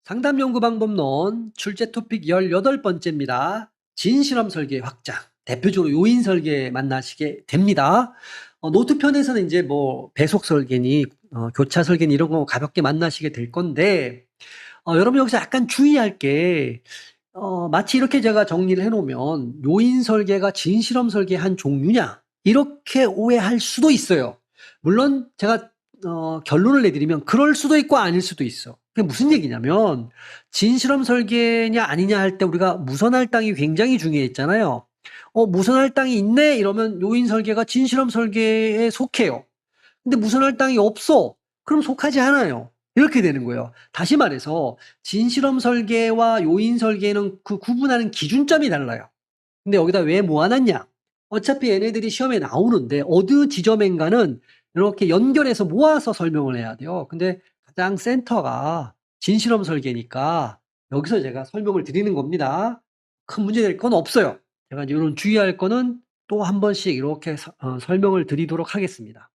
상담연구방법론 출제 토픽 18번째입니다. 진실험 설계 확장. 대표적으로 요인 설계 만나시게 됩니다. 노트편에서는 이제 뭐 배속 설계니 교차 설계니 이런 거 가볍게 만나시게 될 건데 여러분 여기서 약간 주의할 게 마치 이렇게 제가 정리를 해놓으면 요인 설계가 진실험 설계의 한 종류냐 이렇게 오해할 수도 있어요. 물론 제가 결론을 내드리면 그럴 수도 있고 아닐 수도 있어. 그게 무슨 얘기냐면 진실험 설계냐 아니냐 할 때 우리가 무선 할당이 굉장히 중요했잖아요. 무선 할당이 있네 이러면 요인 설계가 진실험 설계에 속해요. 근데 무선 할당이 없어. 그럼 속하지 않아요. 이렇게 되는 거예요. 다시 말해서 진실험 설계와 요인 설계는 그 구분하는 기준점이 달라요. 근데 여기다 왜 모아놨냐? 어차피 얘네들이 시험에 나오는데 어느 지점인가는 이렇게 연결해서 모아서 설명을 해야 돼요. 근데 가장 센터가 진실험 설계니까 여기서 제가 설명을 드리는 겁니다. 큰 문제 될 건 없어요. 제가 이런 주의할 거는 또 한 번씩 이렇게 설명을 드리도록 하겠습니다.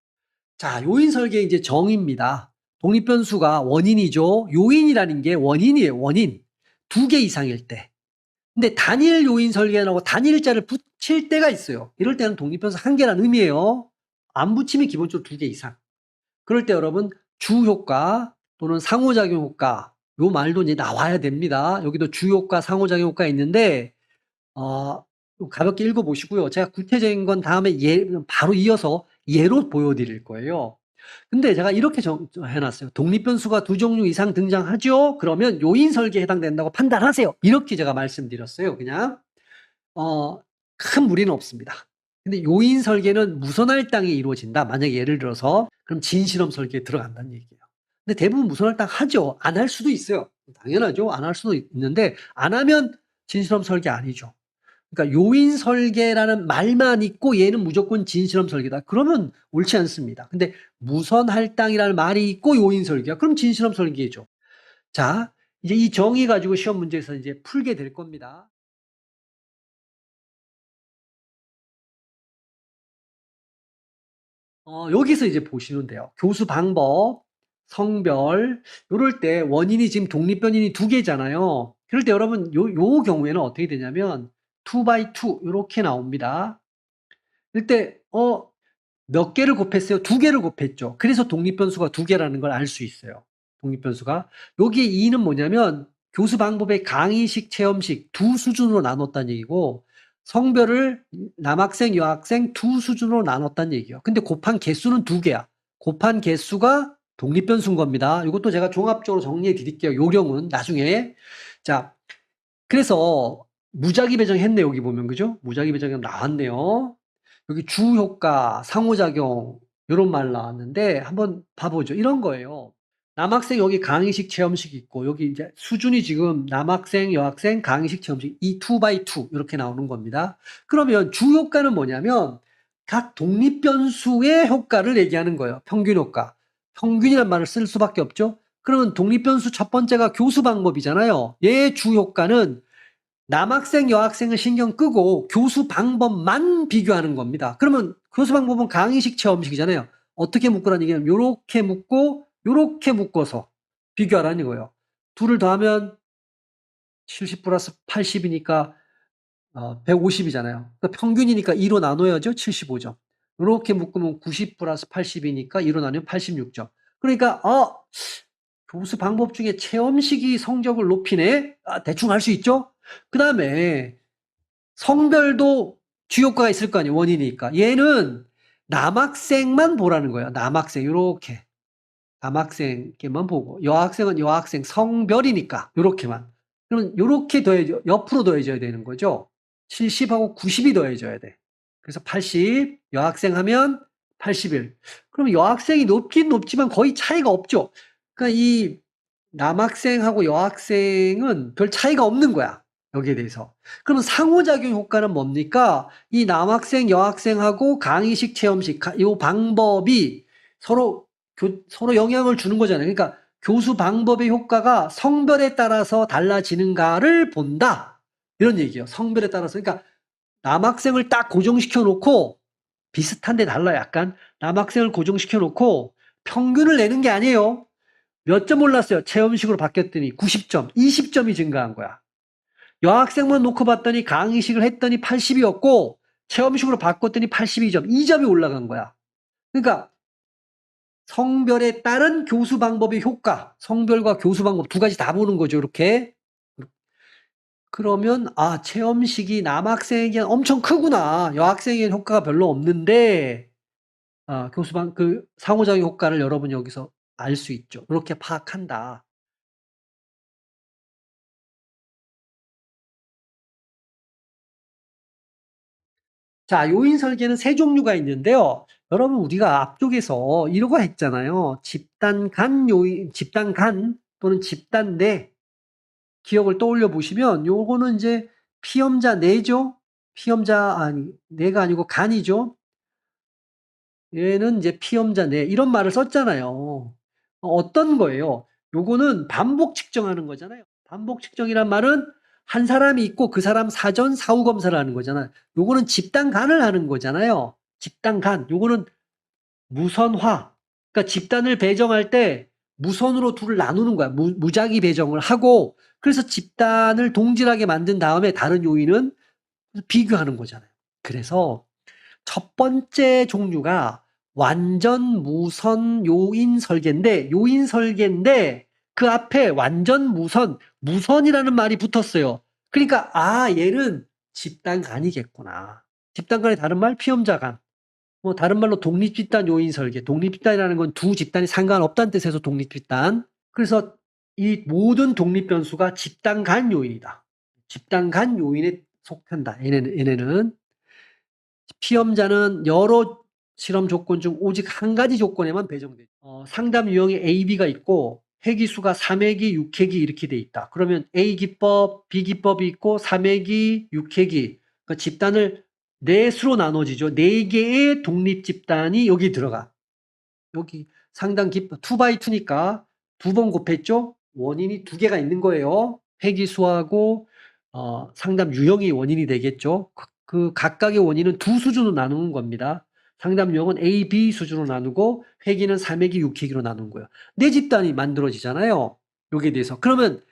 자, 요인 설계 이제 정의입니다. 독립변수가 원인이죠. 요인이라는 게 원인이에요. 원인. 2개 이상일 때. 근데 단일 요인 설계라고 단일자를 붙일 때가 있어요. 이럴 때는 독립변수 1개라는 의미예요. 안 붙이면 기본적으로 2개 이상. 그럴 때 여러분 주효과 또는 상호작용 효과 요 말도 이제 나와야 됩니다. 여기도 주효과, 상호작용 효과 있는데 가볍게 읽어보시고요. 제가 구체적인 건 다음에 바로 이어서 예로 보여드릴 거예요. 근데 제가 이렇게 해놨어요. 독립변수가 2종류 이상 등장하죠? 그러면 요인 설계에 해당된다고 판단하세요. 이렇게 제가 말씀드렸어요. 그냥 큰 무리는 없습니다. 근데 요인 설계는 무선 할당이 이루어진다. 만약에 예를 들어서 그럼 진실험 설계에 들어간다는 얘기예요. 근데 대부분 무선 할당 하죠. 안 할 수도 있어요. 당연하죠. 안 할 수도 있는데 안 하면 진실험 설계 아니죠. 그러니까 요인 설계라는 말만 있고 얘는 무조건 진실험 설계다. 그러면 옳지 않습니다. 근데 무선 할당이라는 말이 있고 요인 설계야. 그럼 진실험 설계죠. 자, 이제 이 정의 가지고 시험 문제에서 이제 풀게 될 겁니다. 여기서 이제 보시면 돼요. 교수 방법, 성별, 요럴 때 원인이 지금 독립변인이 2개잖아요. 그럴 때 여러분 요 경우에는 어떻게 되냐면 2x2 요렇게 나옵니다. 이때 몇 개를 곱했어요? 2개를 곱했죠. 그래서 독립변수가 2개라는 걸 알 수 있어요. 독립변수가. 여기에 2는 뭐냐면 교수 방법의 강의식, 체험식 2수준으로 나눴다는 얘기고 성별을 남학생, 여학생 2수준으로 나눴다는 얘기예요. 근데 곱한 개수는 2개야. 곱한 개수가 독립변수인 겁니다. 이것도 제가 종합적으로 정리해 드릴게요. 요령은 나중에. 자, 그래서 무작위 배정했네 여기 보면 그죠? 무작위 배정이 나왔네요. 여기 주효과, 상호작용 이런 말 나왔는데 한번 봐보죠. 이런 거예요. 남학생 여기 강의식 체험식 있고 여기 이제 수준이 지금 남학생, 여학생, 강의식 체험식 이 2x2 이렇게 나오는 겁니다. 그러면 주효과는 뭐냐면 각 독립변수의 효과를 얘기하는 거예요. 평균 효과. 평균이란 말을 쓸 수밖에 없죠. 그러면 독립변수 첫 번째가 교수 방법이잖아요. 얘의 주효과는 남학생, 여학생을 신경 끄고 교수 방법만 비교하는 겁니다. 그러면 교수 방법은 강의식, 체험식이잖아요. 어떻게 묶으라는 얘기냐면 요렇게 묶고 요렇게 묶어서 비교하라는 거예요. 둘을 더하면 70 플러스 80이니까 150이잖아요. 그러니까 평균이니까 2로 나눠야죠. 75점. 요렇게 묶으면 90 플러스 80이니까 2로 나누면 86점. 그러니까 교수 방법 중에 체험식이 성적을 높이네? 대충 알 수 있죠? 그 다음에 성별도 주효과가 있을 거 아니에요. 원인이니까. 얘는 남학생만 보라는 거예요. 남학생 요렇게. 남학생만 보고 여학생은 여학생 성별이니까 요렇게만. 그러면 요렇게 더해져 옆으로 더해져야 되는 거죠. 70하고 90이 더해져야 돼. 그래서 80 여학생 하면 81. 그럼 여학생이 높긴 높지만 거의 차이가 없죠. 그러니까 이 남학생하고 여학생은 별 차이가 없는 거야. 여기에 대해서. 그러면 상호작용 효과는 뭡니까? 이 남학생, 여학생하고 강의식, 체험식 이 방법이 서로 영향을 주는 거잖아요. 그러니까 교수 방법의 효과가 성별에 따라서 달라지는가를 본다. 이런 얘기예요. 성별에 따라서. 그러니까 남학생을 딱 고정시켜 놓고 비슷한데 달라요. 약간 남학생을 고정시켜 놓고 평균을 내는 게 아니에요. 몇 점 올랐어요? 체험식으로 바뀌었더니 90점, 20점이 증가한 거야. 여학생만 놓고 봤더니 강의식을 했더니 80이었고 체험식으로 바꿨더니 82점, 2점이 올라간 거야. 그러니까 성별에 따른 교수 방법의 효과, 성별과 교수 방법 두 가지 다 보는 거죠. 이렇게. 그러면 체험식이 남학생에게는 엄청 크구나. 여학생에게는 효과가 별로 없는데 그 상호작용 효과를 여러분 여기서 알 수 있죠. 이렇게 파악한다. 자, 요인 설계는 세 종류가 있는데요. 여러분 우리가 앞쪽에서 이러고 했잖아요. 집단 간 요인, 집단 간 또는 집단 내 기억을 떠올려 보시면 요거는 이제 피험자 내죠. 내가 아니고 간이죠. 얘는 이제 피험자 내 이런 말을 썼잖아요. 어떤 거예요? 요거는 반복 측정하는 거잖아요. 반복 측정이란 말은 한 사람이 있고 그 사람 사전 사후 검사를 하는 거잖아요. 요거는 집단 간을 하는 거잖아요. 집단 간. 요거는 무선화. 그러니까 집단을 배정할 때 무선으로 둘을 나누는 거야. 무작위 배정을 하고 그래서 집단을 동질하게 만든 다음에 다른 요인은 비교하는 거잖아요. 그래서 첫 번째 종류가 완전 무선 요인 설계인데 그 앞에 완전 무선이라는 말이 붙었어요. 그러니까 얘는 집단 간이겠구나. 집단 간의 다른 말 피험자 간. 뭐 다른 말로 독립집단 요인 설계. 독립집단이라는 건 두 집단이 상관없다는 뜻에서 독립집단. 그래서 이 모든 독립 변수가 집단 간 요인이다. 집단 간 요인에 속한다. 얘네는 피험자는 여러 실험 조건 중 오직 한 가지 조건에만 배정돼. 상담 유형이 A, B가 있고 회기수가 3회기, 6회기 이렇게 돼 있다. 그러면 A 기법, B 기법이 있고 3회기, 6회기. 그러니까 집단을 네 수로 나눠지죠. 네 개의 독립 집단이 여기 들어가. 여기 상당 기법 2x2니까 두 번 곱했죠. 원인이 두 개가 있는 거예요. 회기수하고 상담 유형이 원인이 되겠죠. 그 각각의 원인은 두 수준으로 나누는 겁니다. 상담 유형은 A, B 수준으로 나누고 회기는 3회기, 6회기로 나눈 거예요. 네 집단이 만들어지잖아요. 여기에 대해서. 그러면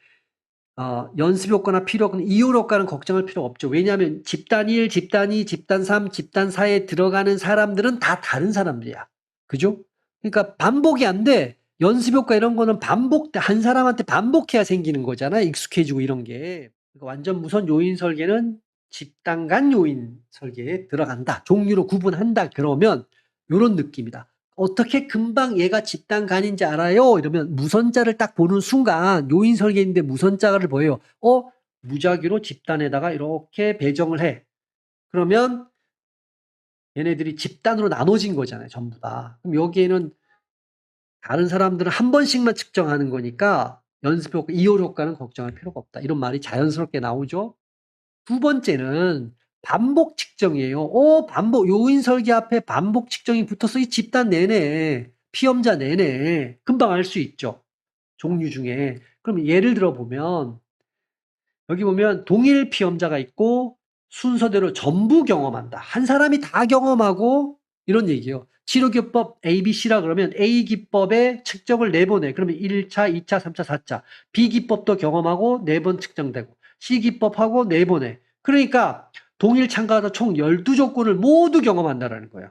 연습 효과나 필요 효과는 이율 효과는 걱정할 필요 없죠. 왜냐하면 집단 1, 집단 2, 집단 3, 집단 4에 들어가는 사람들은 다 다른 사람들이야. 그죠? 그러니까 반복이 안 돼. 연습 효과 이런 거는 한 사람한테 반복해야 생기는 거잖아. 익숙해지고 이런 게. 그러니까 완전 무선 요인 설계는 집단 간 요인 설계에 들어간다. 종류로 구분한다. 그러면 이런 느낌이다. 어떻게 금방 얘가 집단 간인지 알아요? 이러면 무선자를 딱 보는 순간 요인 설계인데 무선자를 보여요. 무작위로 집단에다가 이렇게 배정을 해. 그러면 얘네들이 집단으로 나눠진 거잖아요. 전부 다. 그럼 여기에는 다른 사람들은 한 번씩만 측정하는 거니까 연습 효과, 이율 효과는 걱정할 필요가 없다. 이런 말이 자연스럽게 나오죠. 두 번째는 반복 측정이에요. 반복, 요인 설계 앞에 반복 측정이 붙어서 이 집단 내내, 피험자 내내 금방 알 수 있죠. 종류 중에. 그럼 예를 들어 보면, 여기 보면 동일 피험자가 있고 순서대로 전부 경험한다. 한 사람이 다 경험하고 이런 얘기예요. 치료기법 ABC라 그러면 A 기법의 측정을 4번 해. 그러면 1차, 2차, 3차, 4차. B 기법도 경험하고 4번 측정되고 C 기법하고 4번 해. 그러니까 동일 참가자 총 12조건을 모두 경험한다라는 거예요.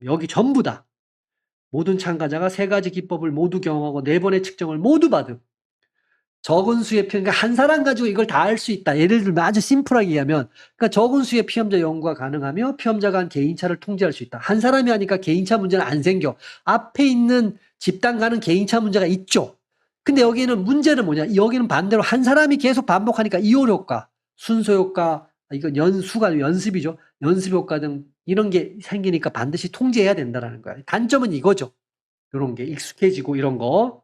여기 전부 다. 모든 참가자가 3가지 기법을 모두 경험하고 4번의 측정을 모두 받음. 적은 수의 그러니까 한 사람 가지고 이걸 다 할 수 있다. 예를 들면 아주 심플하게 얘기하면 그러니까 적은 수의 피험자 연구가 가능하며 피험자 간 개인차를 통제할 수 있다. 한 사람이 하니까 개인차 문제는 안 생겨. 앞에 있는 집단 간은 개인차 문제가 있죠. 근데 여기는 문제는 뭐냐? 여기는 반대로 한 사람이 계속 반복하니까 이율 효과, 순서 효과, 이건 연수가 연습이죠. 연습 효과 등 이런 게 생기니까 반드시 통제해야 된다라는 거야. 단점은 이거죠. 이런 게 익숙해지고 이런 거.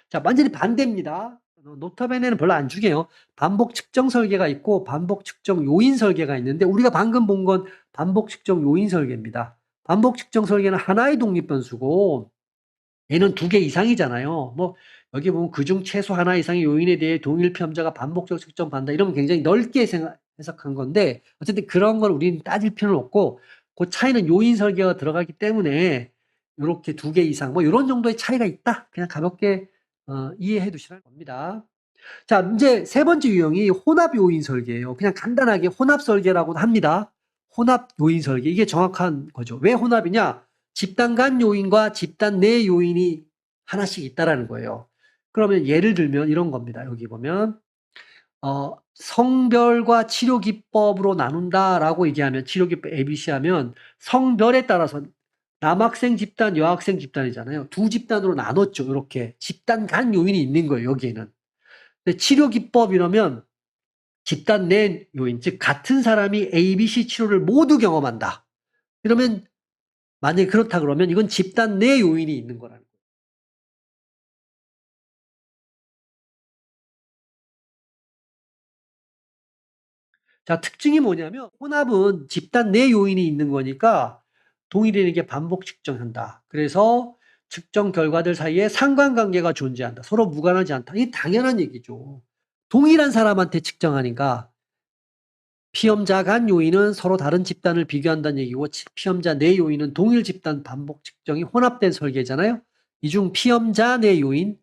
자, 완전히 반대입니다. 노타베네는 별로 안 중요해요. 반복 측정 설계가 있고 반복 측정 요인 설계가 있는데 우리가 방금 본 건 반복 측정 요인 설계입니다. 반복 측정 설계는 하나의 독립 변수고 얘는 2개 이상이잖아요. 뭐 여기 보면 그중 최소 하나 이상의 요인에 대해 동일 피험자가 반복적으로 측정받는다. 이러면 굉장히 넓게 해석한 건데 어쨌든 그런 걸 우리는 따질 필요는 없고 그 차이는 요인 설계가 들어가기 때문에 이렇게 2개 이상 뭐 이런 정도의 차이가 있다. 그냥 가볍게 이해해 두시라는 겁니다. 자, 이제 세 번째 유형이 혼합 요인 설계예요. 그냥 간단하게 혼합 설계라고도 합니다. 혼합 요인 설계. 이게 정확한 거죠. 왜 혼합이냐? 집단 간 요인과 집단 내 요인이 하나씩 있다라는 거예요. 그러면 예를 들면 이런 겁니다. 여기 보면 성별과 치료 기법으로 나눈다라고 얘기하면 치료 기법 ABC 하면 성별에 따라서 남학생 집단, 여학생 집단이잖아요. 두 집단으로 나눴죠. 이렇게 집단 간 요인이 있는 거예요. 여기에는. 근데 치료 기법 이러면 집단 내 요인, 즉 같은 사람이 A, B, C 치료를 모두 경험한다. 이러면 만약에 그렇다 그러면 이건 집단 내 요인이 있는 거라는 거예요. 자, 특징이 뭐냐면 혼합은 집단 내 요인이 있는 거니까 동일인에게 반복 측정한다. 그래서 측정 결과들 사이에 상관관계가 존재한다. 서로 무관하지 않다. 이게 당연한 얘기죠. 동일한 사람한테 측정하니까 피험자 간 요인은 서로 다른 집단을 비교한다는 얘기고 피험자 내 요인은 동일 집단 반복 측정이 혼합된 설계잖아요. 이 중 피험자 내 요인,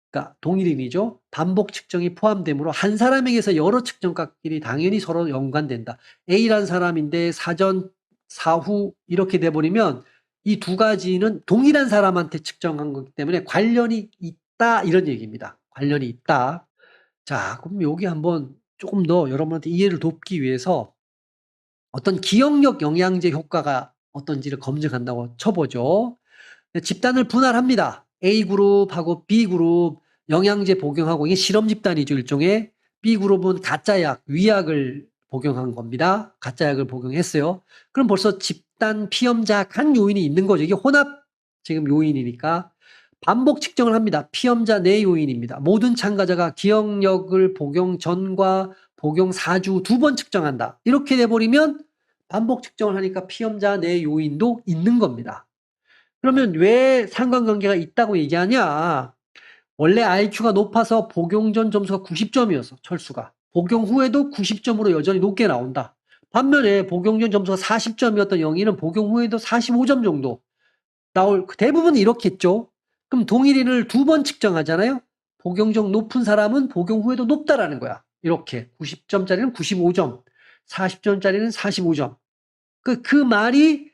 그러니까 동일인이죠. 반복 측정이 포함되므로 한 사람에게서 여러 측정값끼리 당연히 서로 연관된다. A란 사람인데 사전, 사후 이렇게 돼버리면 이 두 가지는 동일한 사람한테 측정한 거기 때문에 관련이 있다 이런 얘기입니다. 관련이 있다. 자, 그럼 여기 한번 조금 더 여러분한테 이해를 돕기 위해서 어떤 기억력 영양제 효과가 어떤지를 검증한다고 쳐보죠. 집단을 분할합니다. A그룹하고 B그룹 영양제 복용하고 이게 실험 집단이죠. 일종의. B그룹은 가짜약, 위약을 복용한 겁니다. 가짜약을 복용했어요. 그럼 벌써 집단 피험자 간 요인이 있는 거죠. 이게 혼합 지금 요인이니까. 반복 측정을 합니다. 피험자 내 요인입니다. 모든 참가자가 기억력을 복용 전과 복용 4주 2번 측정한다. 이렇게 돼버리면 반복 측정을 하니까 피험자 내 요인도 있는 겁니다. 그러면 왜 상관관계가 있다고 얘기하냐? 원래 IQ가 높아서 복용 전 점수가 90점이었어, 철수가. 복용 후에도 90점으로 여전히 높게 나온다. 반면에 복용 전 점수가 40점이었던 영희는 복용 후에도 45점 정도 나올, 대부분 이렇겠죠? 그럼 동일인을 2번 측정하잖아요? 복용적 높은 사람은 복용 후에도 높다라는 거야. 이렇게. 90점짜리는 95점, 40점짜리는 45점. 그 말이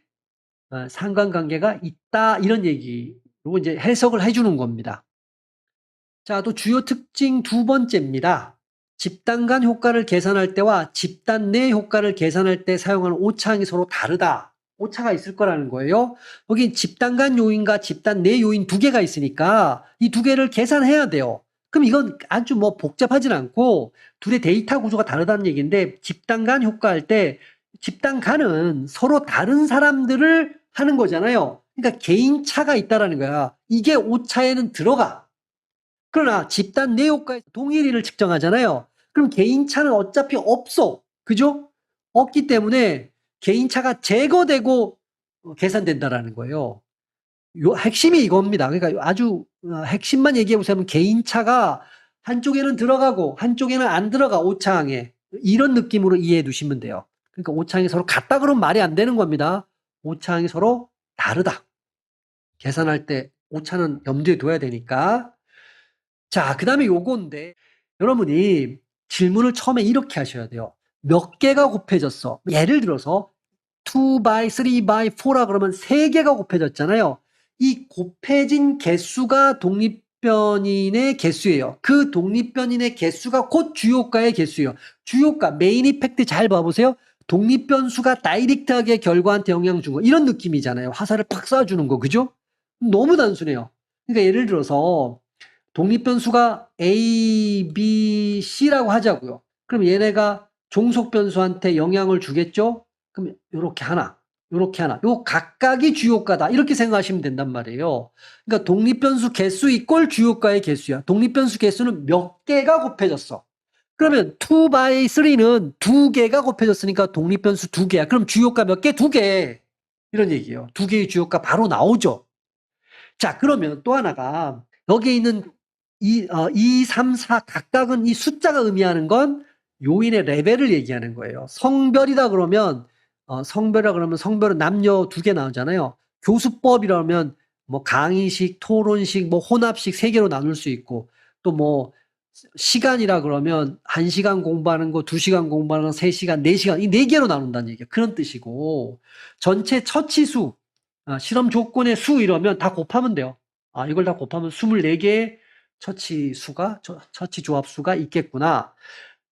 상관관계가 있다 이런 얘기로 이제 해석을 해주는 겁니다. 자, 또 주요 특징 두 번째입니다. 집단 간 효과를 계산할 때와 집단 내 효과를 계산할 때 사용하는 오차항이 서로 다르다. 오차가 있을 거라는 거예요. 여기 집단 간 요인과 집단 내 요인 두 개가 있으니까 이 두 개를 계산해야 돼요. 그럼 이건 아주 뭐 복잡하진 않고 둘의 데이터 구조가 다르다는 얘기인데 집단 간 효과할 때 집단 간은 서로 다른 사람들을 하는 거잖아요. 그러니까 개인차가 있다라는 거야. 이게 오차에는 들어가. 그러나 집단 내 효과에서 동일인을 측정하잖아요. 그럼 개인차는 어차피 없어. 그죠? 없기 때문에 개인차가 제거되고 계산된다라는 거예요. 요 핵심이 이겁니다. 그러니까 아주 핵심만 얘기해 보자면 개인차가 한쪽에는 들어가고 한쪽에는 안 들어가 오차항에 이런 느낌으로 이해해 두시면 돼요. 그러니까 오차항이 서로 같다 그러면 말이 안 되는 겁니다. 오차항이 서로 다르다. 계산할 때 오차는 염두에 둬야 되니까. 자, 그다음에 요건데 여러분이 질문을 처음에 이렇게 하셔야 돼요. 몇 개가 곱해졌어? 예를 들어서 2 by, 3 by, 4라 그러면 3개가 곱해졌잖아요. 이 곱해진 개수가 독립변인의 개수예요. 그 독립변인의 개수가 곧 주요가의 개수예요. 주요가, 메인 이펙트 잘 봐보세요. 독립변수가 다이렉트하게 결과한테 영향 준 거. 이런 느낌이잖아요. 화살을 팍 쏴주는 거. 그죠? 너무 단순해요. 그러니까 예를 들어서 독립변수가 A, B, C라고 하자고요. 그럼 얘네가 종속변수한테 영향을 주겠죠? 그럼 요렇게 하나, 요렇게 하나. 요 각각이 주요가다. 이렇게 생각하시면 된단 말이에요. 그러니까 독립변수 개수 이꼴 주요가의 개수야. 독립변수 개수는 몇 개가 곱해졌어. 그러면 2 by 3는 2개가 곱해졌으니까 독립변수 2개야. 그럼 주요가 몇 개? 2개. 이런 얘기예요. 2개의 주요가 바로 나오죠. 자, 그러면 또 하나가 여기에 있는 2, 3, 4 각각은 이 숫자가 의미하는 건 요인의 레벨을 얘기하는 거예요. 성별이다 그러면 성별이라 그러면 성별은 남녀 2개 나오잖아요. 교수법이라 면 뭐 강의식, 토론식, 뭐 혼합식 3개로 나눌 수 있고, 또 뭐 시간이라 그러면 1시간 공부하는 거, 2시간 공부하는 거, 3시간, 4시간 이 4개로 나눈다는 얘기예요. 그런 뜻이고, 전체 처치수, 실험 조건의 수 이러면 다 곱하면 돼요. 이걸 다 곱하면 24개의 처치 조합수가 있겠구나.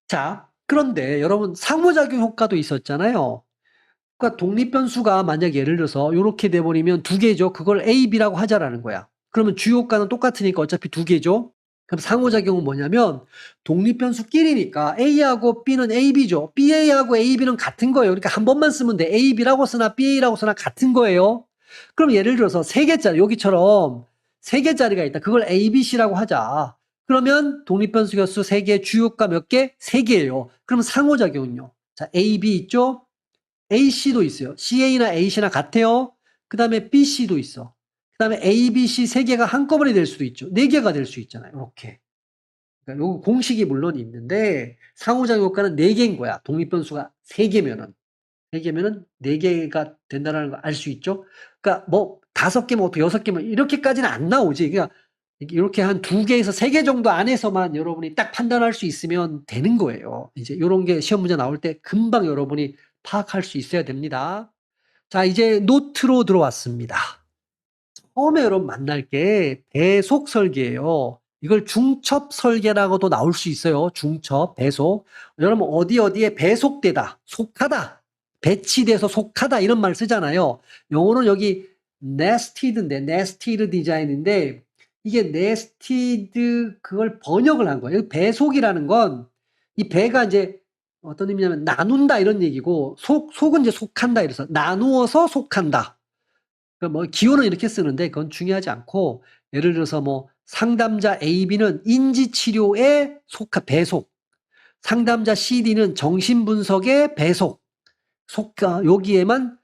자, 그런데 여러분 상호작용 효과도 있었잖아요. 그러니까 독립변수가 만약 예를 들어서 이렇게 돼버리면 2개죠. 그걸 A, B라고 하자라는 거야. 그러면 주요 효과는 똑같으니까 어차피 2개죠. 그럼 상호작용은 뭐냐면 독립변수끼리니까 A하고 B는 AB죠. BA하고 AB는 같은 거예요. 그러니까 한 번만 쓰면 돼. AB라고 쓰나 BA라고 쓰나 같은 거예요. 그럼 예를 들어서 3개짜리 여기처럼 3개짜리가 있다. 그걸 ABC라고 하자. 그러면 독립변수 개수 3개, 주요 효과 몇 개? 3개예요. 그럼 상호작용은요. 자, AB 있죠? AC도 있어요. CA나 AC나 같아요. 그 다음에 BC도 있어. 그 다음에 A, B, C 3개가 한꺼번에 될 수도 있죠. 4개가 될 수 있잖아요. 이렇게. 그러니까 요 공식이 물론 있는데 상호작용 효과는 4개인 거야. 독립변수가 3개면은. 3개면은 4개가 된다는 걸 알 수 있죠. 그러니까 뭐 5개면 어떻게 6개면 이렇게까지는 안 나오지. 그러니까 이렇게 한 2개에서 3개 정도 안에서만 여러분이 딱 판단할 수 있으면 되는 거예요. 이제 이런 게 시험 문제 나올 때 금방 여러분이 파악할 수 있어야 됩니다. 자, 이제 노트로 들어왔습니다. 처음에 여러분 만날 게 배속 설계예요. 이걸 중첩 설계라고도 나올 수 있어요. 중첩, 배속. 여러분 어디에 배속되다, 속하다, 배치돼서 속하다 이런 말 쓰잖아요. 영어로는 여기 nested인데 nested 디자인인데 이게 nested 그걸 번역을 한 거예요. 배속이라는 건 이 배가 이제 어떤 의미냐면 나눈다 이런 얘기고 속은 이제 속한다 이래서 나누어서 속한다. 뭐 기호는 이렇게 쓰는데 그건 중요하지 않고 예를 들어서 뭐 상담자 AB는 인지치료에 배속, 상담자 CD는 정신분석에 배속, 여기에만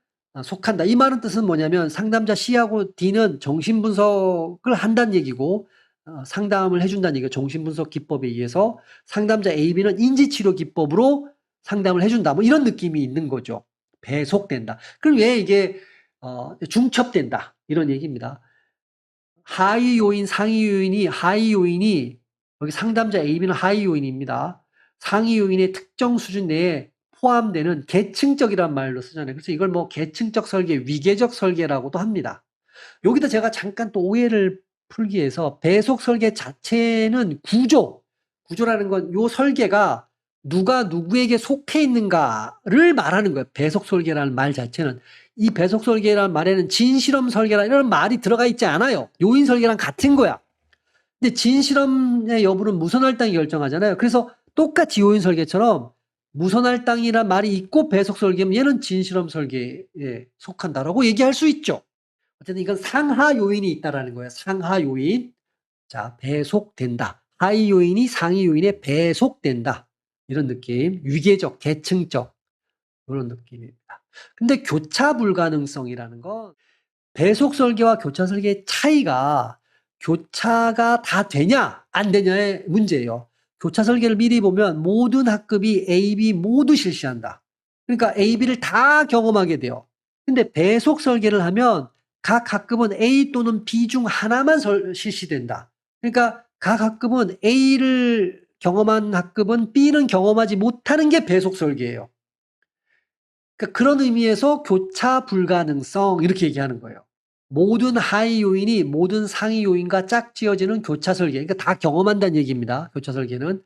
속한다. 이 말은 뜻은 뭐냐면 상담자 C하고 D는 정신분석을 한다는 얘기고 상담을 해준다는 얘기예요. 정신분석 기법에 의해서 상담자 AB는 인지치료 기법으로 상담을 해준다. 뭐 이런 느낌이 있는 거죠. 배속된다. 그럼 왜 이게 중첩된다. 이런 얘기입니다. 하위 요인, 상위 요인이 여기 상담자 AB는 하위 요인입니다. 상위 요인의 특정 수준 내에 포함되는 계층적이란 말로 쓰잖아요. 그래서 이걸 뭐 계층적 설계, 위계적 설계라고도 합니다. 여기다 제가 잠깐 또 오해를 풀기 위해서 배속 설계 자체는 구조라는 건 요 설계가 누가 누구에게 속해 있는가를 말하는 거예요. 배속 설계라는 말 자체는. 이 배속 설계라는 말에는 진실험 설계라 이런 말이 들어가 있지 않아요. 요인 설계랑 같은 거야. 근데 진실험의 여부는 무선할당이 결정하잖아요. 그래서 똑같이 요인 설계처럼 무선할당이란 말이 있고 배속 설계면 얘는 진실험 설계에 속한다라고 얘기할 수 있죠. 어쨌든 이건 상하 요인이 있다라는 거예요. 상하 요인. 자, 배속된다. 하위 요인이 상위 요인에 배속된다. 이런 느낌. 위계적, 계층적. 이런 느낌입니다. 근데 교차 불가능성이라는 건 배속 설계와 교차 설계의 차이가 교차가 다 되냐, 안 되냐의 문제예요. 교차 설계를 미리 보면 모든 학급이 A, B 모두 실시한다. 그러니까 A, B를 다 경험하게 돼요. 근데 배속 설계를 하면 각 학급은 A 또는 B 중 하나만 실시된다. 그러니까 각 학급은 A를 경험한 학급은 B는 경험하지 못하는 게 배속 설계예요. 그러니까 그런 의미에서 교차 불가능성 이렇게 얘기하는 거예요. 모든 하위 요인이 모든 상위 요인과 짝지어지는 교차 설계. 그러니까 다 경험한다는 얘기입니다. 교차 설계는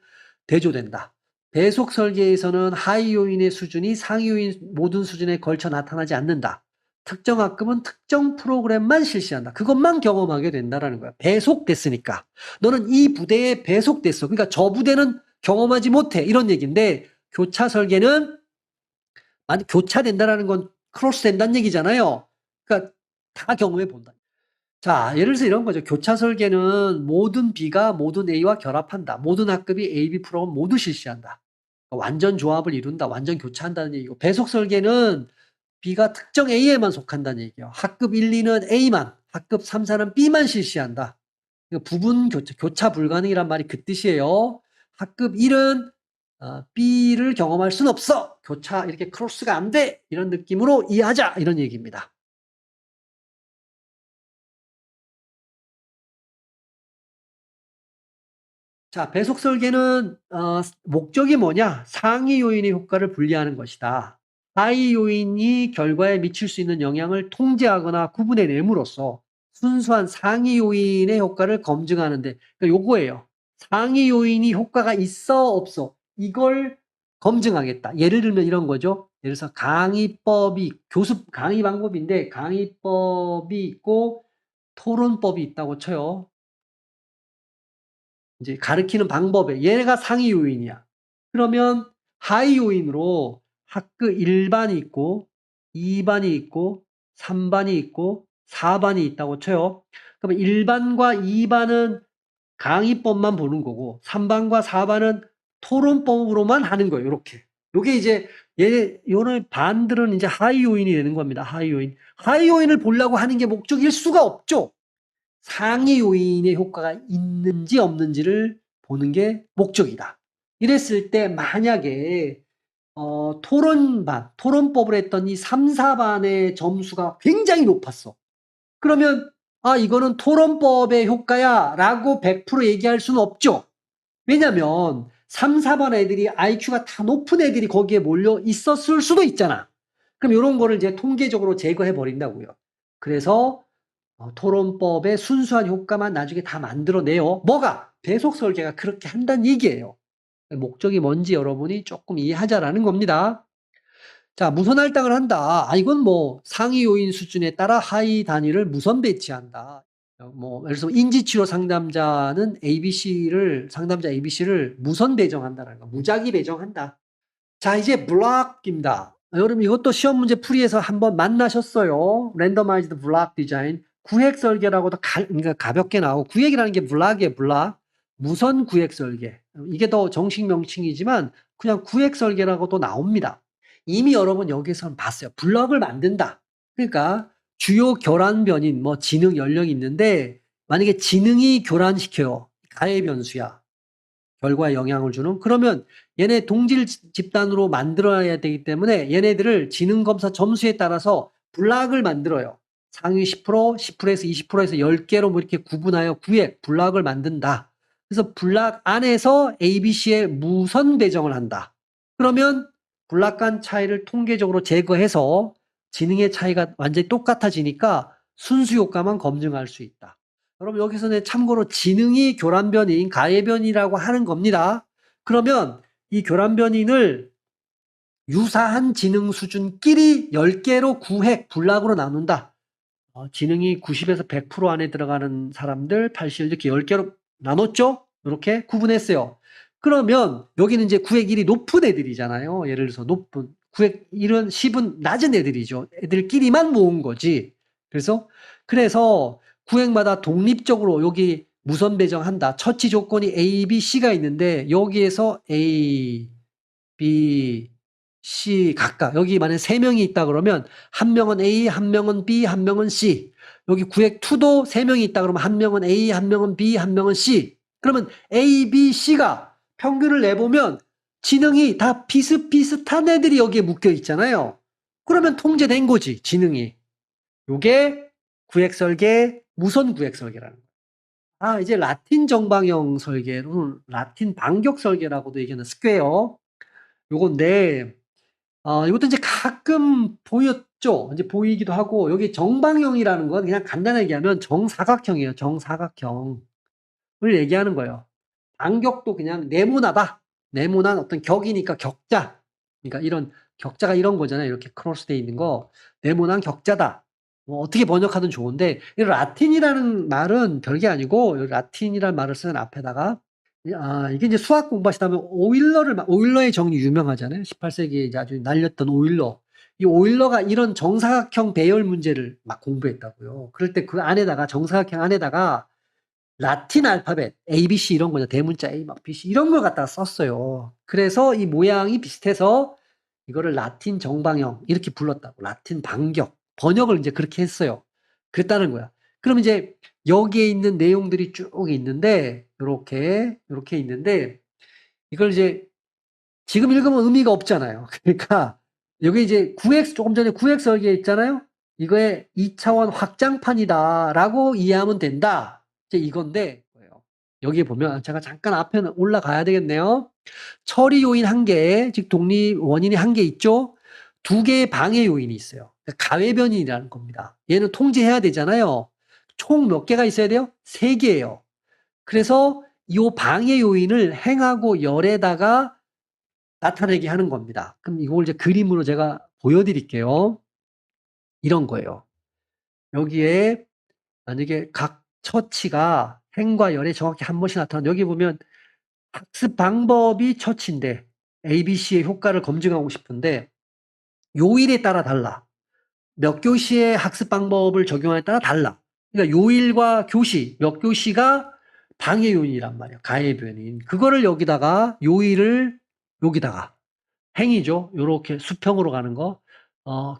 대조된다. 배속 설계에서는 하위 요인의 수준이 상위 요인 모든 수준에 걸쳐 나타나지 않는다. 특정 학급은 특정 프로그램만 실시한다. 그것만 경험하게 된다라는 거야. 배속됐으니까. 너는 이 부대에 배속됐어. 그러니까 저 부대는 경험하지 못해. 이런 얘기인데 교차 설계는 교차된다라는 건 크로스 된다는 얘기잖아요. 그러니까 다 경험해 본다. 자, 예를 들어서 이런 거죠. 교차 설계는 모든 B가 모든 A와 결합한다. 모든 학급이 A, B 프로그램 모두 실시한다. 완전 조합을 이룬다. 완전 교차한다는 얘기고 배속 설계는 B가 특정 A에만 속한다는 얘기예요. 학급 1, 2는 A만, 학급 3, 4는 B만 실시한다. 부분 교차 불가능이란 말이 그 뜻이에요. 학급 1은 B를 경험할 순 없어. 교차 이렇게 크로스가 안 돼. 이런 느낌으로 이해하자. 이런 얘기입니다. 자, 배속 설계는 목적이 뭐냐? 상위 요인의 효과를 분리하는 것이다. 하위 요인이 결과에 미칠 수 있는 영향을 통제하거나 구분해냄으로써 순수한 상위 요인의 효과를 검증하는데, 그러니까 요거예요. 상위 요인이 효과가 있어 없어 이걸 검증하겠다. 예를 들면 이런 거죠. 예를 들어서 강의법이 교수 강의 방법인데 강의법이 있고 토론법이 있다고 쳐요. 이제 가르치는 방법에 얘가 상위 요인이야. 그러면 하위 요인으로 학급 1반이 있고 2반이 있고 3반이 있고 4반이 있다고 쳐요. 그러면 1반과 2반은 강의법만 보는 거고 3반과 4반은 토론법으로만 하는 거예요. 이렇게. 요게 이제 요런 반들은 이제 하위 요인이 되는 겁니다. 하위 요인. 하위 요인을 보려고 하는 게 목적일 수가 없죠. 상위 요인의 효과가 있는지 없는지를 보는 게 목적이다. 이랬을 때 만약에 토론법을 했더니 3, 4반의 점수가 굉장히 높았어. 그러면 이거는 토론법의 효과야 라고 100% 얘기할 수는 없죠. 왜냐면 3, 4반 애들이 IQ가 다 높은 애들이 거기에 몰려 있었을 수도 있잖아. 그럼 이런 거를 이제 통계적으로 제거해 버린다고요. 그래서 토론법의 순수한 효과만 나중에 다 만들어내요. 뭐가? 배속 설계가 그렇게 한다는 얘기예요. 목적이 뭔지 여러분이 조금 이해하자라는 겁니다. 자, 무선 할당을 한다. 이건 뭐 상위 요인 수준에 따라 하위 단위를 무선 배치한다. 뭐 예를 들어서 인지치료 상담자 ABC를 무선 배정한다라는 거. 무작위 배정한다. 자, 이제 블록입니다. 여러분 이것도 시험 문제 풀이에서 한번 만나셨어요. 랜더마이즈드 블록 디자인. 구획 설계라고도 그러니까 가볍게 나오고 구획이라는 게 블록이에요. 블록. 무선 구획 설계. 이게 더 정식 명칭이지만 그냥 구획 설계라고도 나옵니다. 이미 여러분 여기서 봤어요. 블록을 만든다. 그러니까 주요 교란 변인 뭐 지능 연령이 있는데 만약에 지능이 교란시켜요. 가해 변수야. 결과에 영향을 주는. 그러면 얘네 동질 집단으로 만들어야 되기 때문에 얘네들을 지능검사 점수에 따라서 블록을 만들어요. 상위 10%, 10%에서 20%에서 10개로 뭐 이렇게 구분하여 구획, 블록을 만든다. 그래서 블록 안에서 ABC에 무선 배정을 한다. 그러면 블록 간 차이를 통계적으로 제거해서 지능의 차이가 완전히 똑같아지니까 순수 효과만 검증할 수 있다. 여러분 여기서는 참고로 지능이 교란변인, 가해변이라고 하는 겁니다. 그러면 이 교란변인을 유사한 지능 수준끼리 10개로 구획, 블록으로 나눈다. 지능이 90에서 100% 안에 들어가는 사람들, 80 이렇게 10개로 나눴죠? 이렇게 구분했어요. 그러면 여기는 이제 구획 1이 높은 애들이잖아요. 예를 들어서 높은 구획 1은 10은 낮은 애들이죠. 애들끼리만 모은 거지. 그래서 구획마다 독립적으로 여기 무선 배정한다. 처치 조건이 A, B, C가 있는데 여기에서 A, B, C 각각 여기 만약에 3명이 있다 그러면 한 명은 A, 한 명은 B, 한 명은 C. 여기 구획 2도 3명이 있다 그러면 한 명은 A, 한 명은 B, 한 명은 C. 그러면 A, B, C가 평균을 내보면 지능이 다 비슷비슷한 애들이 여기에 묶여 있잖아요. 그러면 통제된 거지, 지능이. 요게 구획 설계, 무선 구획 설계라는 거예요. 이제 라틴 정방형 설계는 라틴 반격 설계라고도 얘기하는 스퀘어. 요건데, 이것도 이제 가끔 보였죠. 이제 보이기도 하고, 여기 정방형이라는 건 그냥 간단하게 얘기하면 정사각형이에요. 정사각형을 얘기하는 거예요. 반격도 그냥 네모나다. 네모난 어떤 격이니까 격자. 그러니까 이런 격자가 이런 거잖아요. 이렇게 크로스되어 있는 거. 네모난 격자다. 뭐 어떻게 번역하든 좋은데 이 라틴이라는 말은 별게 아니고 라틴이라는 말을 쓰는 앞에다가 이게 이제 수학 공부하시다면 오일러의 정리 유명하잖아요. 18세기에 이제 아주 날렸던 오일러. 이 오일러가 이런 정사각형 배열 문제를 막 공부했다고요. 그럴 때 그 안에다가 정사각형 안에다가 라틴 알파벳 A, B, C 이런 거죠. 대문자 A, B, C 이런 걸 갖다가 썼어요. 그래서 이 모양이 비슷해서 이거를 라틴 정방형 이렇게 불렀다고. 라틴 반격. 번역을 이제 그렇게 했어요. 그랬다는 거야. 그럼 이제 여기에 있는 내용들이 쭉 있는데 요렇게 있는데 이걸 이제 지금 읽으면 의미가 없잖아요. 그러니까 여기 이제 조금 전에 구획 설계 있잖아요. 이거의 2차원 확장판이다라고 이해하면 된다. 이제 이건데 여기에 보면 제가 잠깐 앞에 올라가야 되겠네요. 처리 요인 1개, 즉 독립 원인이 1개 있죠. 2개의 방해 요인이 있어요. 가외 변이라는 겁니다. 얘는 통제해야 되잖아요. 총 몇 개가 있어야 돼요? 3개예요. 그래서 이 방해 요인을 행하고 열에다가 나타내게 하는 겁니다. 그럼 이걸 이제 그림으로 제가 보여드릴게요. 이런 거예요. 여기에 만약에 각 처치가 행과 열에 정확히 한 번씩 나타나는, 여기 보면 학습 방법이 처치인데 ABC의 효과를 검증하고 싶은데 요일에 따라 달라. 몇 교시의 학습 방법을 적용하냐에 따라 달라. 그러니까 요일과 교시, 몇 교시가 방해 요인이란 말이야. 가해 변인. 그거를 여기다가 요일을 여기다가 행이죠. 요렇게 수평으로 가는 거.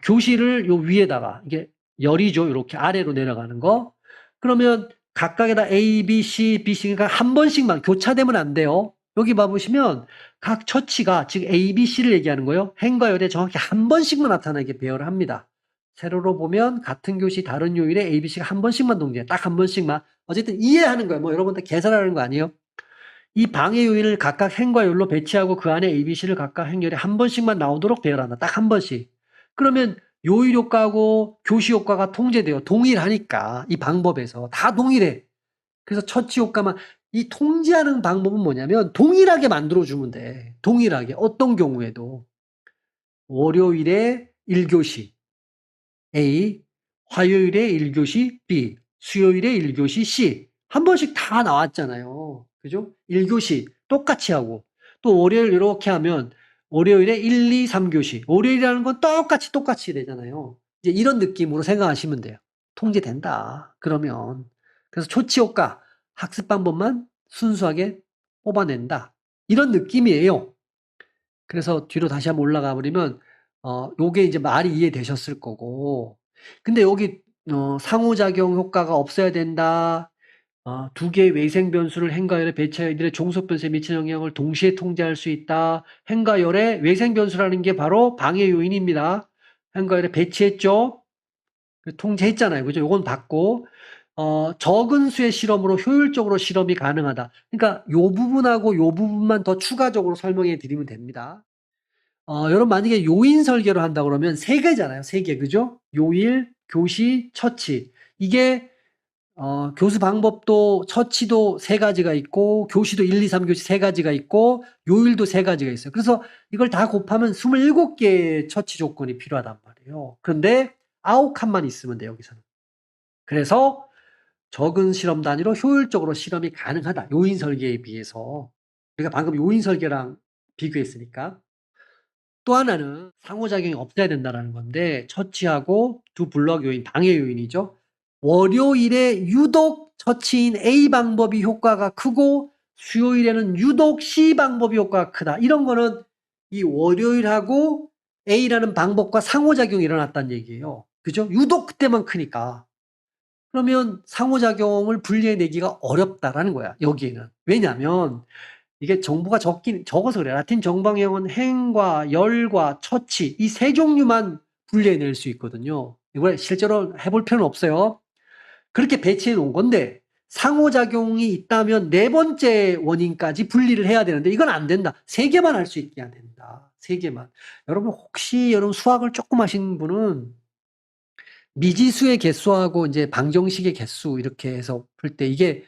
교시를 요 위에다가 이게 열이죠. 요렇게 아래로 내려가는 거. 그러면 각각에다 A, B, C, B, C 그러니까 한 번씩만 교차되면 안 돼요. 여기 봐보시면 각 처치가 즉 A, B, C를 얘기하는 거예요. 행과 열에 정확히 한 번씩만 나타나게 배열을 합니다. 세로로 보면 같은 교시 다른 요일에 A, B, C가 한 번씩만 동시에 딱 한 번씩만 어쨌든 이해하는 거예요. 뭐 여러분들 계산하는 거 아니에요? 이 방해 요인을 각각 행과 열로 배치하고 그 안에 ABC를 각각 행열에 한 번씩만 나오도록 배열한다. 딱 한 번씩. 그러면 요일 효과하고 교시 효과가 통제돼요. 동일하니까 이 방법에서 다 동일해. 그래서 처치 효과만 이 통제하는 방법은 뭐냐면 동일하게 만들어주면 돼. 동일하게 어떤 경우에도 월요일에 1교시 A, 화요일에 1교시 B, 수요일에 1교시 C 한 번씩 다 나왔잖아요. 그죠? 1교시 똑같이 하고 또 월요일 이렇게 하면 월요일에 1, 2, 3교시 월요일이라는 건 똑같이 되잖아요. 이제 이런 느낌으로 생각하시면 돼요. 통제된다. 그러면 그래서 조치 효과 학습 방법만 순수하게 뽑아낸다. 이런 느낌이에요. 그래서 뒤로 다시 한번 올라가 버리면 요게 이제 말이 이해되셨을 거고. 근데 여기 상호작용 효과가 없어야 된다. 2개의 외생 변수를 행과 열에 배치하여 이들의 종속 변수에 미치는 영향을 동시에 통제할 수 있다. 행과 열의 외생 변수라는 게 바로 방해 요인입니다. 행과 열에 배치했죠. 통제했잖아요. 그죠? 요건 받고 적은 수의 실험으로 효율적으로 실험이 가능하다. 그러니까 요 부분하고 요 부분만 더 추가적으로 설명해 드리면 됩니다. 여러분 만약에 요인 설계로 한다 그러면 3개잖아요. 3개. 그죠? 요일, 교시, 처치. 이게 교수 방법도 처치도 3가지가 있고 교시도 1, 2, 3교시 3가지가 있고 요일도 3가지가 있어요. 그래서 이걸 다 곱하면 27개의 처치 조건이 필요하단 말이에요. 그런데 9칸만 있으면 돼요. 여기서는. 그래서 적은 실험 단위로 효율적으로 실험이 가능하다. 요인 설계에 비해서. 우리가 방금 요인 설계랑 비교했으니까. 또 하나는 상호작용이 없어야 된다는 건데 처치하고 두 블록 요인, 방해 요인이죠. 월요일에 유독 처치인 A 방법이 효과가 크고 수요일에는 유독 C 방법이 효과가 크다. 이런 거는 이 월요일하고 A라는 방법과 상호작용이 일어났다는 얘기예요. 그죠? 유독 그때만 크니까. 그러면 상호작용을 분리해내기가 어렵다라는 거야. 여기에는. 왜냐하면 이게 정보가 적어서 그래. 라틴 정방형은 행과 열과 처치 이 3종류만 분리해낼 수 있거든요. 이걸 실제로 해볼 필요는 없어요. 그렇게 배치해 놓은 건데 상호작용이 있다면 4번째 원인까지 분리를 해야 되는데 이건 안 된다. 3개만 할 수 있게 해야 된다. 3개만. 여러분 혹시 여러분 수학을 조금 하신 분은 미지수의 개수하고 이제 방정식의 개수 이렇게 해서 풀 때 이게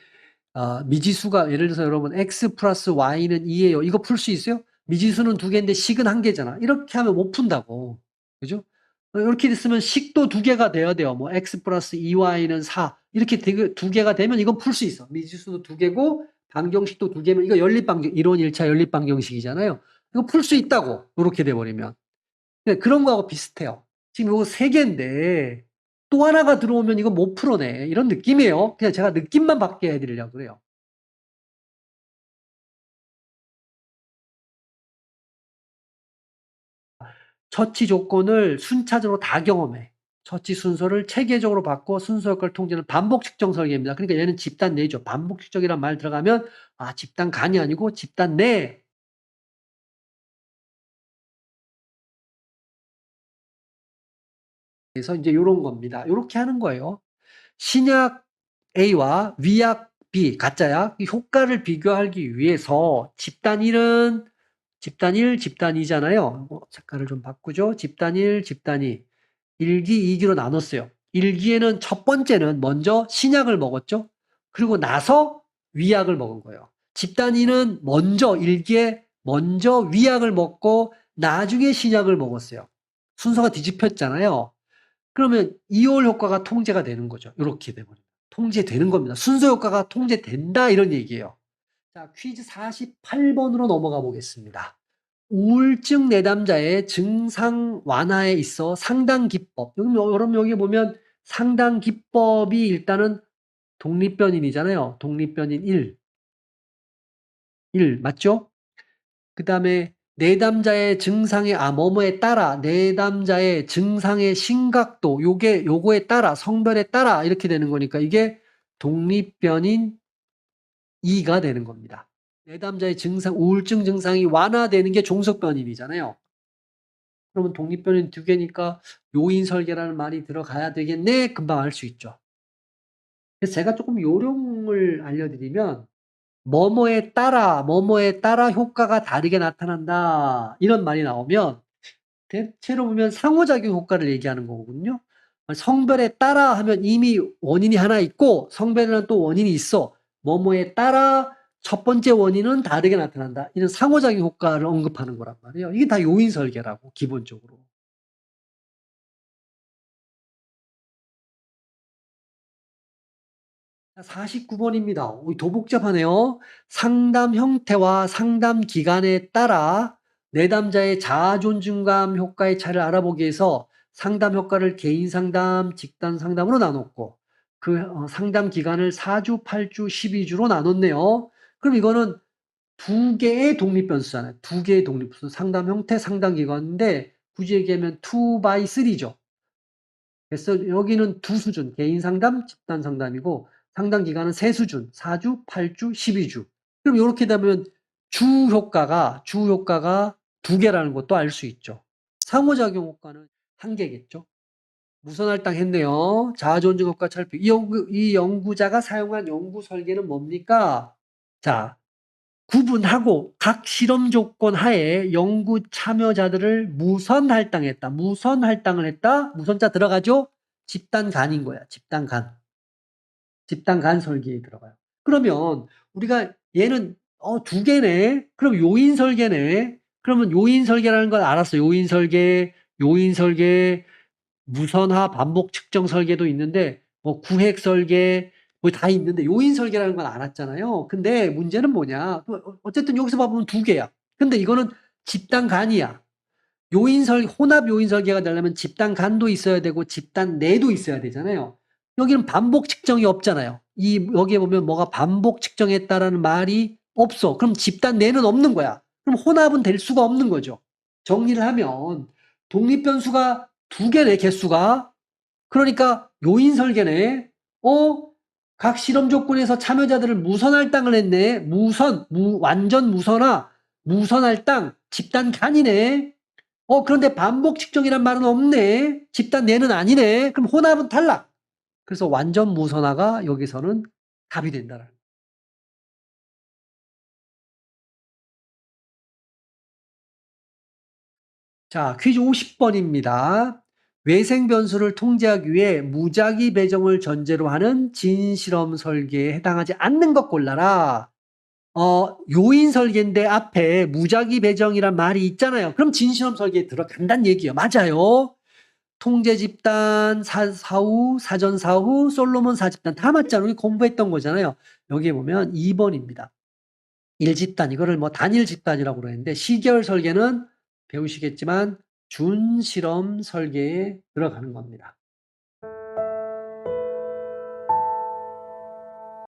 미지수가 예를 들어서 여러분 x 플러스 y는 2예요. 이거 풀 수 있어요? 미지수는 2개인데 식은 1개잖아. 이렇게 하면 못 푼다고. 그죠? 이렇게 됐으면 식도 2개가 돼야 돼요. 뭐 x 플러스 2y는 4 이렇게 2개가 되면 이건 풀 수 있어. 미지수도 2개고 방정식도 2개면 이거 연립방정 이론 1차 연립방정식이잖아요. 이거 풀 수 있다고. 이렇게 돼버리면. 그런 거하고 비슷해요. 지금 이거 3개인데 또 하나가 들어오면 이거 못 풀어내. 이런 느낌이에요. 그냥 제가 느낌만 받게 해드리려고 그래요. 처치 조건을 순차적으로 다 경험해. 처치 순서를 체계적으로 바꿔 순서 효과를 통제하는 반복 측정 설계입니다. 그러니까 얘는 집단 내죠. 반복 측정이란 말 들어가면 집단 간이 아니고 집단 내. 그래서 이제 요런 겁니다. 요렇게 하는 거예요. 신약 A와 위약 B, 가짜야. 이 효과를 비교하기 위해서 집단 1은 집단 1, 집단 2잖아요. 색깔을 좀 바꾸죠. 집단 1, 집단 2. 1기, 2기로 나눴어요. 1기에는 첫 번째는 먼저 신약을 먹었죠. 그리고 나서 위약을 먹은 거예요. 집단 2는 먼저 1기에 먼저 위약을 먹고 나중에 신약을 먹었어요. 순서가 뒤집혔잖아요. 그러면 이올 효과가 통제가 되는 거죠. 이렇게 되면 통제되는 겁니다. 순서 효과가 통제된다 이런 얘기예요. 자, 퀴즈 48번으로 넘어가 보겠습니다. 우울증 내담자의 증상 완화에 있어 상당 기법. 여러분 여기 보면 상당 기법이 일단은 독립변인이잖아요. 독립변인 1 맞죠? 그 다음에 내담자의 증상의 뭐뭐에 따라 내담자의 증상의 심각도 요거에 따라 성별에 따라 이렇게 되는 거니까 이게 독립변인 2가 되는 겁니다. 내담자의 증상 우울증 증상이 완화되는 게 종속변인이잖아요. 그러면 독립변인 2개니까 요인 설계라는 말이 들어가야 되겠네. 금방 알 수 있죠. 그래서 제가 조금 요령을 알려드리면 뭐뭐에 따라 효과가 다르게 나타난다. 이런 말이 나오면 대체로 보면 상호작용 효과를 얘기하는 거거든요. 성별에 따라 하면 이미 원인이 하나 있고 성별에는 또 원인이 있어. 뭐뭐에 따라 첫 번째 원인은 다르게 나타난다. 이런 상호작용 효과를 언급하는 거란 말이에요. 이게 다 요인 설계라고 기본적으로. 49번입니다. 더 복잡하네요. 상담 형태와 상담 기간에 따라 내담자의 자아존중감 효과의 차이를 알아보기 위해서 상담 효과를 개인 상담, 집단 상담으로 나눴고 그 상담 기간을 4주, 8주, 12주로 나눴네요. 그럼 이거는 두 개의 독립변수잖아요. 두 개의 독립변수. 상담 형태, 상담 기간인데 굳이 얘기하면 2x3죠. 그래서 여기는 두 수준, 개인 상담, 집단 상담이고 상담 기간은 세 수준, 4주, 8주, 12주. 그럼 이렇게 되면 주 효과가 두 개라는 것도 알 수 있죠. 상호작용 효과는 한 개겠죠. 무선할당 했네요. 자아존중 효과 살펴. 이 연구자가 사용한 연구 설계는 뭡니까? 자, 구분하고 각 실험 조건 하에 연구 참여자들을 무선 할당했다. 무선 할당을 했다. 무선자 들어가죠? 집단 간인 거야. 집단 간. 집단 간 설계에 들어가요. 그러면 우리가 얘는 두 개네. 그럼 요인 설계네. 그러면 요인 설계라는 걸 알았어. 요인 설계, 무선화 반복 측정 설계도 있는데 뭐 구획 설계 뭐 다 있는데 요인 설계라는 건 알았잖아요. 근데 문제는 뭐냐? 어쨌든 여기서 봐보면 두 개야. 근데 이거는 집단 간이야. 혼합 요인 설계가 되려면 집단 간도 있어야 되고 집단 내도 있어야 되잖아요. 여기는 반복 측정이 없잖아요. 여기에 보면 뭐가 반복 측정했다라는 말이 없어. 그럼 집단 내는 없는 거야. 그럼 혼합은 될 수가 없는 거죠. 정리를 하면 독립변수가 두 개네, 개수가. 그러니까 요인 설계네. 각 실험 조건에서 참여자들을 무선 할당을 했네. 완전 무선화, 무선 할당, 집단 간이네. 그런데 반복 측정이란 말은 없네. 집단 내는 아니네. 그럼 혼합은 탈락. 그래서 완전 무선화가 여기서는 답이 된다는. 자, 퀴즈 50번입니다. 외생 변수를 통제하기 위해 무작위 배정을 전제로 하는 진실험 설계에 해당하지 않는 것 골라라. 요인 설계인데 앞에 무작위 배정이란 말이 있잖아요. 그럼 진실험 설계에 들어간다는 얘기예요. 맞아요. 통제 집단, 사후, 사전 사후, 솔로몬 사집단 다 맞잖아요. 우리 공부했던 거잖아요. 여기에 보면 2번입니다. 1집단, 이거를 뭐 단일 집단이라고 그러는데 시계열 설계는 배우시겠지만 준실험 설계에 들어가는 겁니다.